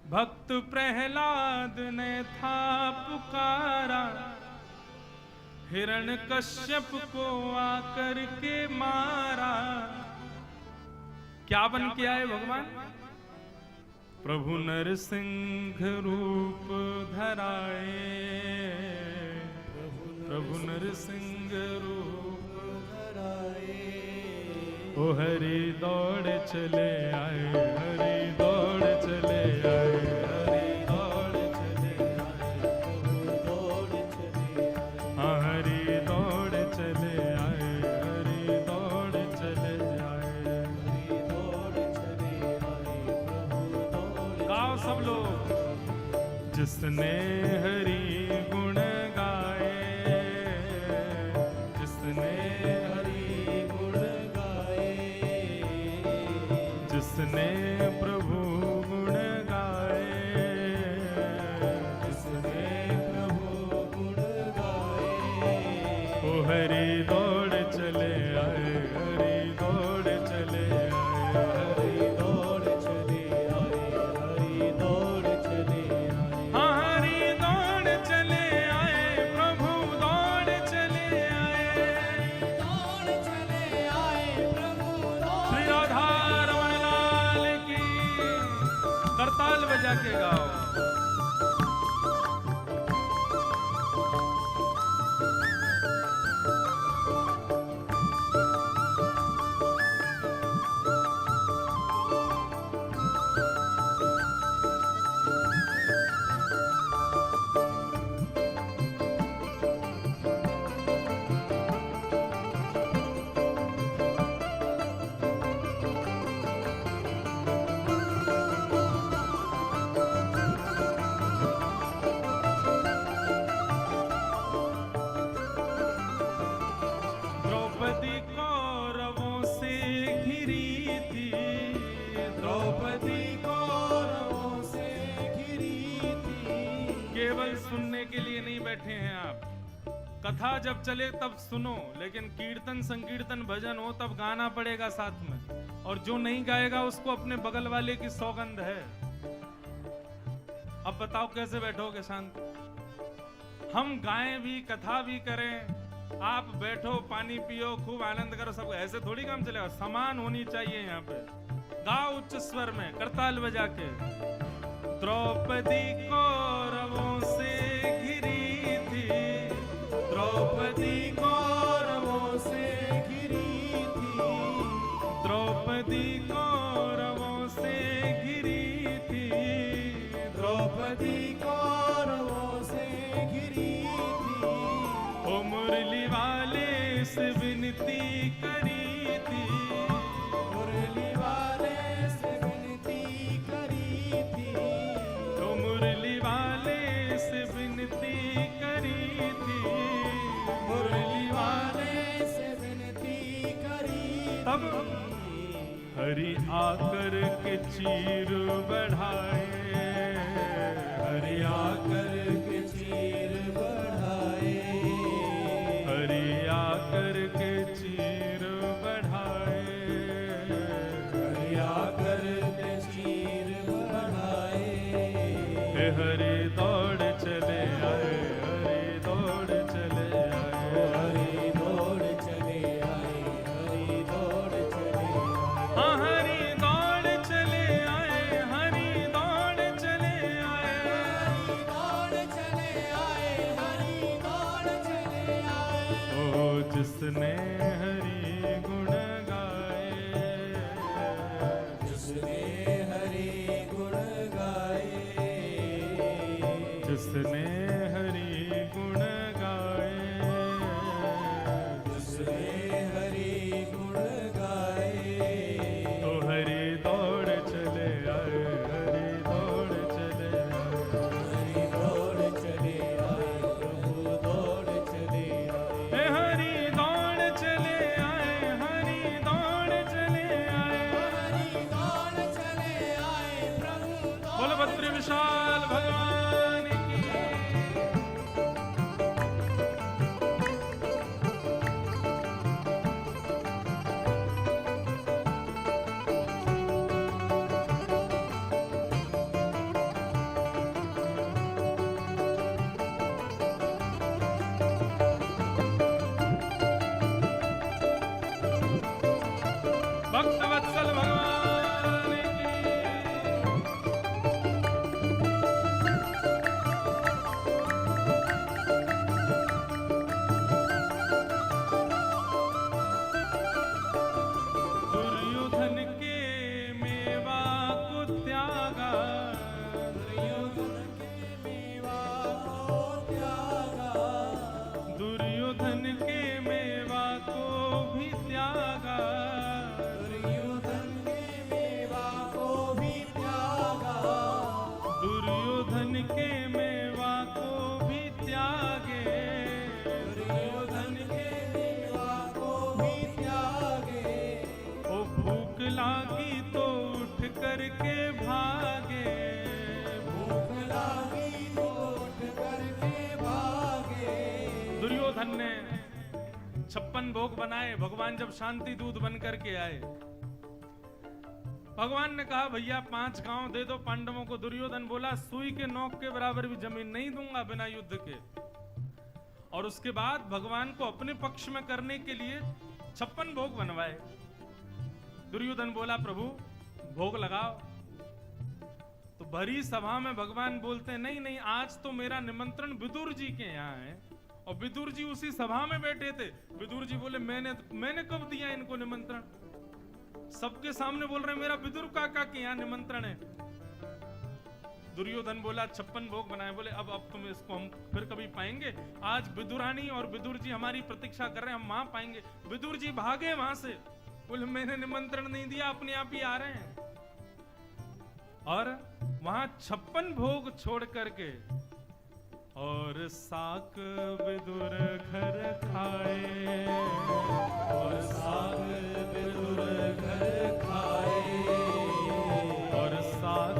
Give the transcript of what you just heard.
भक्त प्रहलाद ने था पुकारा, हिरण्यकश्यप को आकर के मारा। क्या बन के आए भगवान? प्रभु नरसिंह रूप धराए, प्रभु नरसिंह रूप धराए। ओ हरि दौड़ चले आए, हरि दौड़ चले आए, हरि दौड़ चले आए, प्रभु दौड़ चले आए। हाँ हरि दौड़ चले आए, हरि दौड़ चले आए, हरि दौड़ चले आए, प्रभु दौड़। गाओ सब लोग। जिसने हरि गुण गाए, जिसने हरि गुण गाए, जिसने प्रभु गुण गाए, जिसने प्रभु गुण गाए। ओ हरि दौड़ चले आए, हरि दौड़ चले आए, हरि दौड़ चले आए, हरि दौड़ चले आए। हाँ हरि दौड़ चले आए, प्रभु दौड़ चले आए, दौड़ चले आए, प्रभु दौड़। श्री राधा रमण लाल की। करताल बजा के गाओ। द्रौपदी कौरवों से घिरी थी, द्रौपदी कौरवों से घिरी थी। केवल सुनने के लिए नहीं बैठे हैं आप, कथा जब चले तब सुनो, लेकिन कीर्तन संकीर्तन भजन हो तब गाना पड़ेगा साथ में। और जो नहीं गाएगा उसको अपने बगल वाले की सौगंध है। अब बताओ कैसे बैठोगे शांत? हम गाएं भी, कथा भी करें, आप बैठो, पानी पियो, खूब आनंद करो, सब ऐसे थोड़ी काम चलेगा। समान होनी चाहिए यहाँ पे। गाओ उच्च स्वर में, करताल बजा के। द्रौपदी कौरवों से घिरी थी, द्रौपदी कौरवों से घिरी थी, द्रौपदी कौरवों से घिरी थी, द्रौपदी कौरवों से घिरी थी। ओ मुरली वाले से विनती करी थी, मुरली वाले से विनती करी थी, तो मुरली वाले से विनती करी थी, मुरली वाले से विनती करी। तब हरि आकर के चीर बढ़ाए, हरि आकर के चीर बढ़ाए, हरि आकर के चीर बढ़ाए, हरि आकर के चीर बढ़ाए। हे हरि दौड़ चले आए, हरि दौड़ चले आए, हरि दौड़ चले आए, हरि दौड़ चले आए। हाँ हरि दौड़ चले आए, हरि दौड़ चले आए, हरि दौड़ चले आए, हरि दौड़ चले आए। ओ जिसने हरि गुण गाए, जिसने हरि गुण गाए, जिसने हरि गुण गाए, जिसने हरि गुण गाए। तो हरि दौड़ चले आए, हरि दौड़ चले आए, हरि दौड़ चले आए, प्रभु दौड़ चले आए। हे हरि दौड़ चले आए, हरि दौड़ चले आए, हरि दौड़ चले आए, प्रभु। बोलो भद्र विशाल भगवान की। भक्त वत्सल भगवान की। दुर्योधन के मेवा को त्यागा, दुर्योधन के मेवा को त्यागा, दुर्योधन के मेवा को भी त्यागा, दुर्योधन के मेवा को भी त्यागा, दुर्योधन के मेवा को भी त्यागे, दुर्योधन के मेवा को भी त्यागे। ओ भूख लागी तो उठ करके भागे, भूख लागी तो उठ करके भागे। दुर्योधन ने 56 भोग बनाए। भगवान जब शांति दूत बन करके आए, भगवान ने कहा भैया 5 गांव दे दो पांडवों को। दुर्योधन बोला सुई के नोक के बराबर भी जमीन नहीं दूंगा बिना युद्ध के। और उसके बाद भगवान को अपने पक्ष में करने के लिए 56 भोग बनवाए। दुर्योधन बोला प्रभु भोग लगाओ। तो भरी सभा में भगवान बोलते नहीं नहीं, आज तो मेरा निमंत्रण विदुर जी के यहाँ है। और विदुर जी उसी सभा में बैठे थे। विदुर जी बोले मैंने कब दिया इनको निमंत्रण? सबके सामने बोल रहे मेरा विदुर काका के यहाँ निमंत्रण है। दुर्योधन बोला 56 भोग बनाए। बोले अब तुम इसको हम फिर कभी पाएंगे? आज विदुरानी और विदुर जी हमारी प्रतीक्षा कर रहे हैं, हम वहां पाएंगे। विदुर जी भागे वहां से, बोले मैंने निमंत्रण नहीं दिया, अपने आप ही आ रहे हैं। और वहां 56 भोग छोड़ करके और साक विदुर घर खाए, और साक विदुर घर खाए, और साक